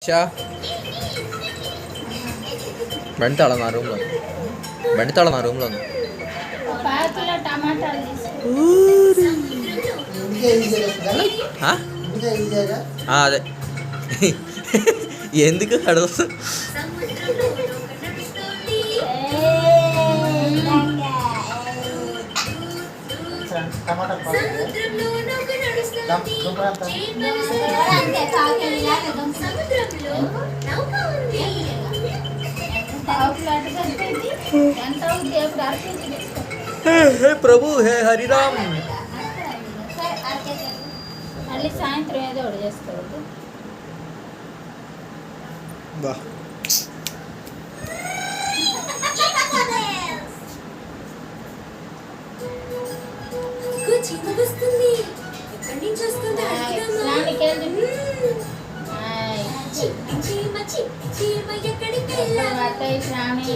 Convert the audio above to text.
చా బండి తాళం నా రూమ్లో బండి తాళం నా రూమ్లో ఉంది. అదే ఎందుకు అడుగు హే ప్రభు హే హరిరామ్. మళ్ళీ సాయంత్రం ఏదో ఒకటి చేసుకోవద్దు. బా వస్తుంది ఎక్కడి నుంచి వస్తుంది ఏ